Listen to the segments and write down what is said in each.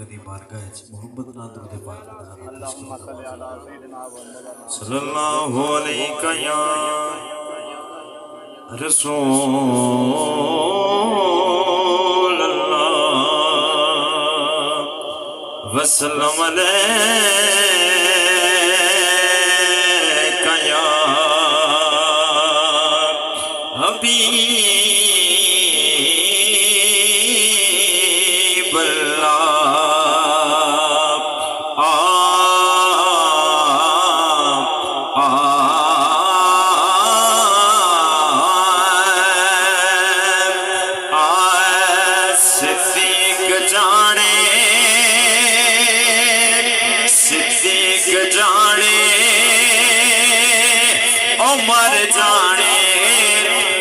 دی بارگاہ وچ محبت نال درود پاک صلی اللہ علیہ یا رسول اللہ وسلم علیک یا حبیب اللہ عمر جانے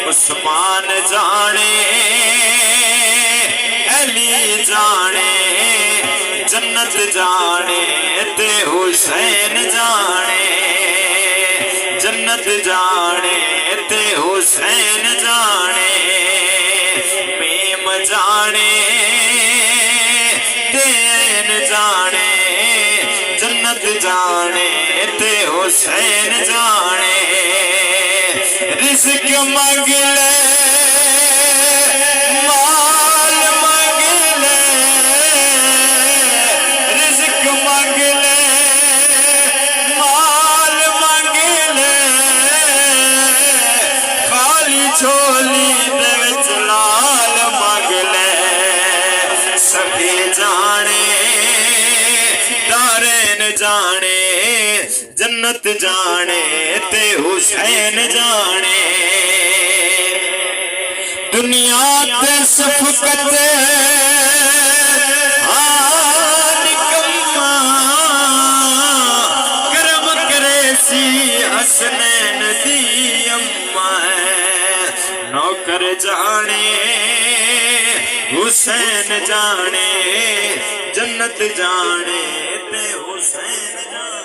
عثمان جانے علی جانے جنت جانے تے حسین جانے جنت جانے تے حسین جانے میم جانے تین جانے جنت جانے تے حسین جانے رزق مانگ لے مال مانگ لے رزق مانگ لے مال مانگ لے خالی جھولی دے وچ لال مانگ لے سخی جانے دارین جانے جنت جانے تے حسین جانے دنیا تے صفقت نکما کرم کرے سی حسنین دی اماں نوکر جانے حسین جانے جنت جانے تے حسین جانے